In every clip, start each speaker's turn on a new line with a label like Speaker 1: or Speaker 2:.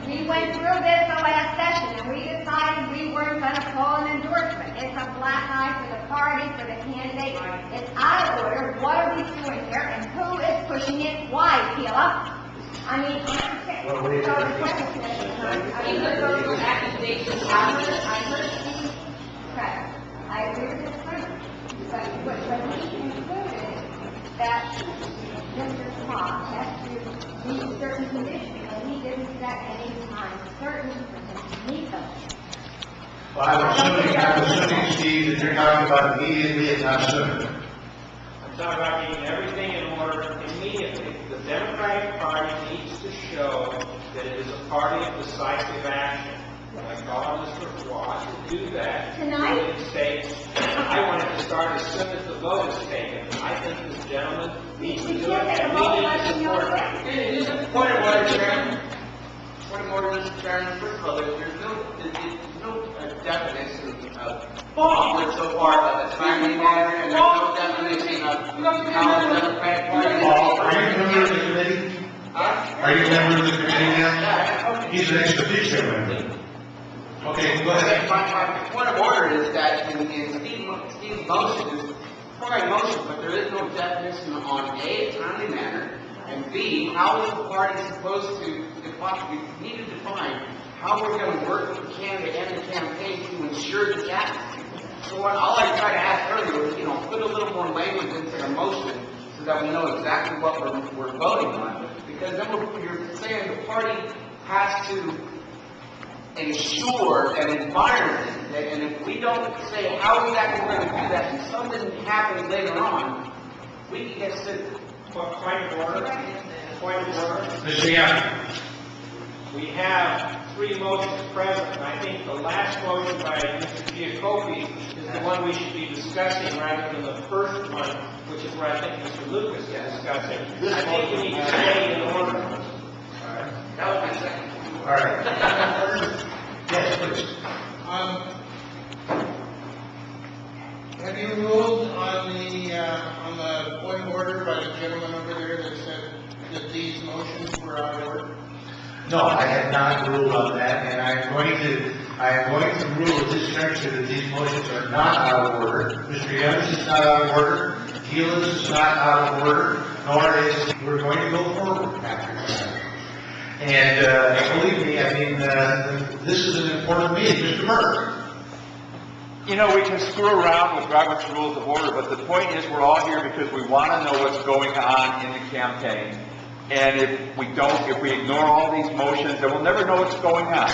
Speaker 1: We went through this the last session, and we decided we weren't going to pull an endorsement. It's a black eye for the party, for the candidate. It's out of order. What are we doing here, and who is pushing it? Why, Sheila? I mean,
Speaker 2: Well, what do you
Speaker 1: so the
Speaker 2: think?
Speaker 1: question is, even though those accusations, I heard Steve Pratt. I agree with his premise, but he included that Mr. Fox has to meet certain conditions, and he didn't set any time certain for him to meet them.
Speaker 2: Well, I'm assuming, Steve, that you're talking about immediately and not sooner.
Speaker 3: I'm talking about getting everything in order immediately. The Democratic Party needs to show that it is a party of decisive action. I call on Mr. Ross to do that.
Speaker 1: Tonight?
Speaker 3: It states, I want it to start as soon as the vote is taken. I think this gentleman needs to do it, and we need to support it.
Speaker 4: Point of order, Chairman. Point of order, Mr. Chairman. First of all, there's no definition of conflict so far of a timely manner, and there's no definition of how the Democratic Party.
Speaker 2: Paul, are you a member of the committee? Are you a member of the committee now?
Speaker 4: Yeah.
Speaker 2: He's an ex officio member. Okay, go ahead.
Speaker 4: My point of order is that in Steve's motion is probably motion, but there is no definition on A, a timely manner, and B, how is the party supposed to define, we need to define how we're going to work with the candidate and the campaign to ensure this happens. So all I tried to ask earlier was, put a little more language into the motion so that we know exactly what we're voting on. Because then you're saying the party has to ensure an environment, and if we don't say how exactly we're going to do that, and something happens later on, we can get sued.
Speaker 3: Point of order. Point of order.
Speaker 2: Mr. Young.
Speaker 3: We have 3 motions present, and I think the last motion by Mr. Giacobi is the one we should be discussing rather than the first one, which is where I think Mr. Lucas is discussing. I think we need to stay in order.
Speaker 4: All right. That was my second.
Speaker 2: All right. Yes, please.
Speaker 5: Have you ruled on the point of order by the gentleman over there that said that these motions were out of order?
Speaker 2: No, I have not ruled on that, and I am going to rule at this juncture that these motions are not out of order. Mr. Young's is not out of order. Keelan's is not out of order, nor is we're going to go forward after that. And believe me, I mean, this is an important meeting, Mr. Burke.
Speaker 6: We can screw around with Robert's Rules of Order, but the point is we're all here because we want to know what's going on in the campaign. And if we ignore all these motions, then we'll never know what's going on.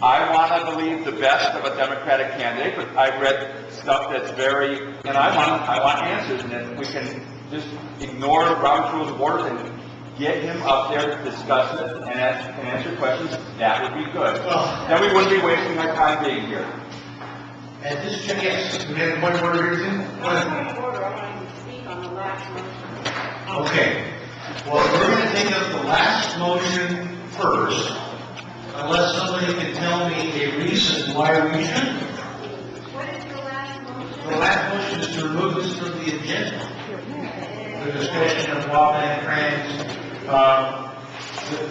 Speaker 6: I want to believe the best of a Democratic candidate, but I've read stuff that's and I want answers, and if we can just ignore Robert's Rules of Order and get him up there to discuss it and answer questions, that would be good. Then we wouldn't be wasting our time being here.
Speaker 2: At this, yes, we have a point of order here, too?
Speaker 1: Point of order, I want to speak on the last motion.
Speaker 2: Okay. Well, we're going to take up the last motion first, unless somebody can tell me a reason why we shouldn't.
Speaker 1: What is the last motion?
Speaker 2: The last motion is to remove this from the agenda. The discussion of Hoa Van Tran's,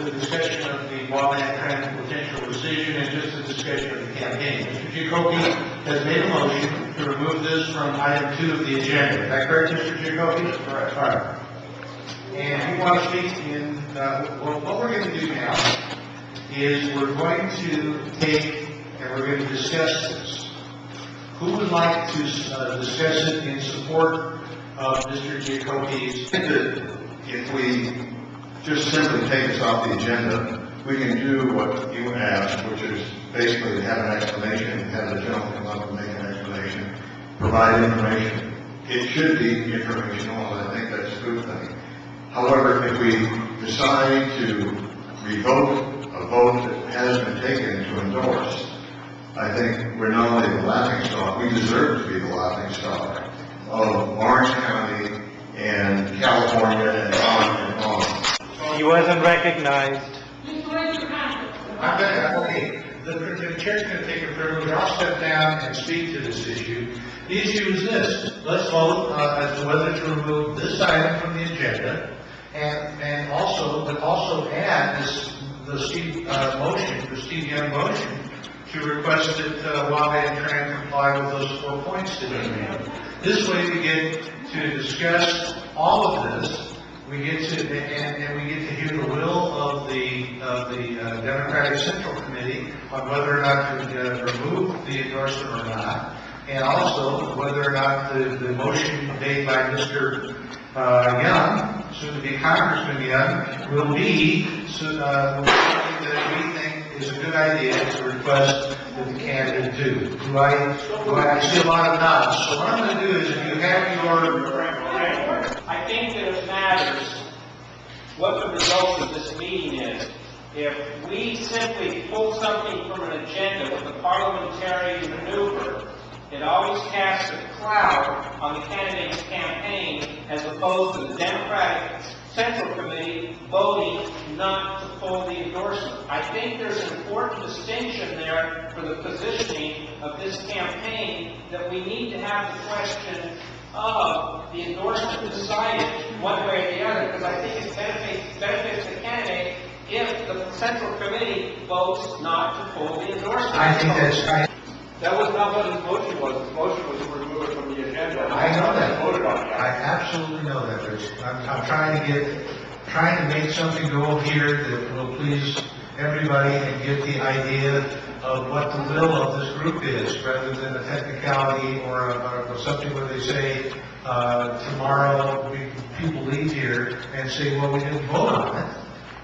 Speaker 2: the discussion of the Hoa Van Tran potential rescission, and just the discussion of the campaign. Mr. Giacobi has made a motion to remove this from item 2 of the agenda. Is that correct, Mr. Giacobi? That's correct. All right. And you want to speak in, well, what we're going to do now is we're going to take and we're going to discuss this. Who would like to discuss it in support of Mr. Giacobi's?
Speaker 7: If we just simply take this off the agenda, we can do what you asked, which is basically have an explanation, have the gentleman come up and make an explanation, provide information. It should be informational, and I think that's a good thing. However, if we decide to revoke a vote that has been taken to endorse, I think we're not only the laughing stock, we deserve to be the laughing stock of Orange County and California and on and on.
Speaker 8: He wasn't recognized.
Speaker 2: Okay. The chair's going to take a privilege. I'll step down and speak to this issue. The issue is this. Let's vote as to whether to remove this item from the agenda and also add the the Steve Young motion to request that Hoa Van Tran comply with those 4 points that he made. This way we get to discuss all of this. We get to, and we get to hear the will of the Democratic Central Committee on whether or not to remove the endorsement or not, and also whether or not the motion made by Mr. Young, soon to be Congressman Young, will be something that we think is a good idea to request that the candidate do. I see a lot of nods. So what I'm going to do is, if you have your
Speaker 3: I think that it matters what the result of this meeting is. If we simply pull something from an agenda with a parliamentary maneuver, it always casts a cloud on the candidate's campaign as opposed to the Democratic Central Committee voting not to pull the endorsement. I think there's an important distinction there for the positioning of this campaign, that we need to have the question of the endorsement decided one way or the other, because I think it benefits the candidate if the Central Committee votes not to pull the endorsement.
Speaker 2: I think that's.
Speaker 6: That was not what his motion was. His motion was to remove it from the agenda.
Speaker 2: I know that.
Speaker 6: Voted on it.
Speaker 2: I absolutely know that, Rich. I'm trying to make something go here that will please everybody and get the idea of what the will of this group is, rather than a technicality or something where they say tomorrow people leave here and say, well, we didn't vote on it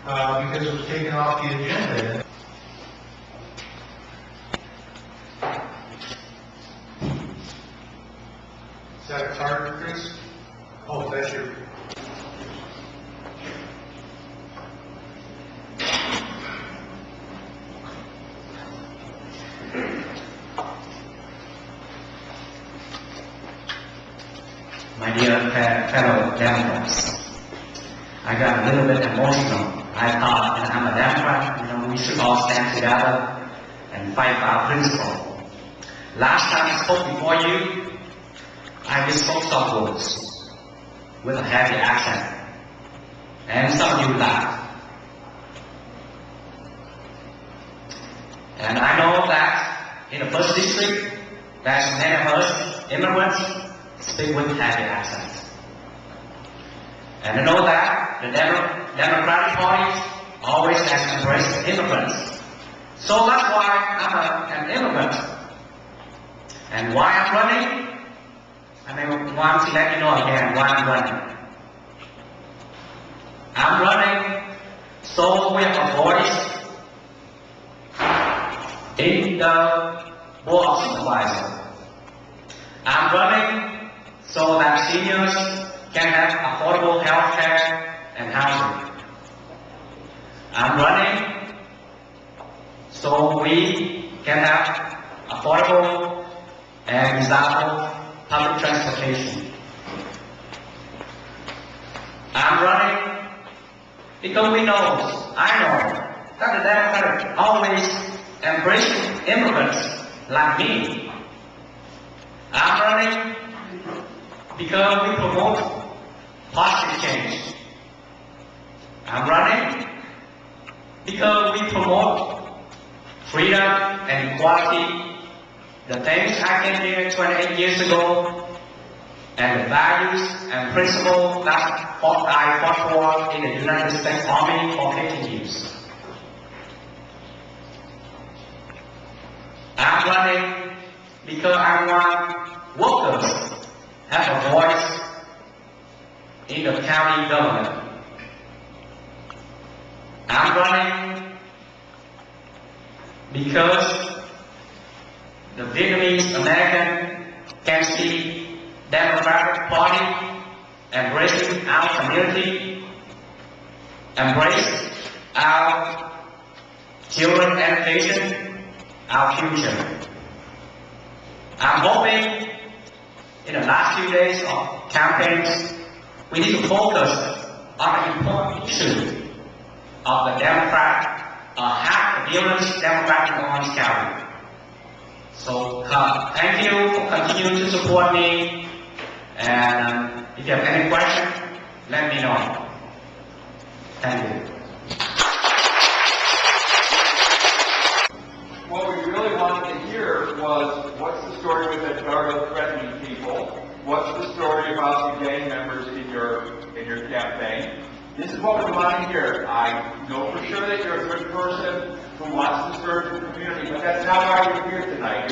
Speaker 2: because it was taken off the agenda. Is that a card, Chris? Oh, that's your.
Speaker 9: My dear fellow Democrats, I got a little bit emotional. I thought, and I'm a Democrat, we should all stand together and fight for our principle. Last time I spoke before you, I misspoke some words with a heavy accent, and some of you laughed. And I know that in the first district, there's many of us immigrants speak with heavy accents. And I know that the Democratic Party always has embraced immigrants. So that's why I'm an immigrant. And why I'm running? I want to let you know again why I'm running. I'm running so we have a voice in the Board of Supervisors. I'm running so that seniors can have affordable health care and housing. I'm running so we can have affordable and desirable public transportation. I'm running because I know that the Democrats always embrace immigrants like me. I'm running because we promote positive change. I'm running because we promote freedom and equality, the things I came here 28 years ago, and the values and principles that I fought for in the United States Army for 50 years. I'm running because I want workers have a voice in the county government. I'm running because the Vietnamese American can see Democratic Party embracing our community, embrace our children education, our future. I'm hoping in the last few days of campaigns, we need to focus on the important issue of the half a billion Democratic in Orange County. So thank you for continuing to support me, and if you have any questions, let me know. Thank you.
Speaker 6: was, what's the story with that Darla threatening people? What's the story about the gang members in your campaign? This is what we want to hear. I know for sure that you're a good person who wants to serve the community, but that's not why you're here tonight.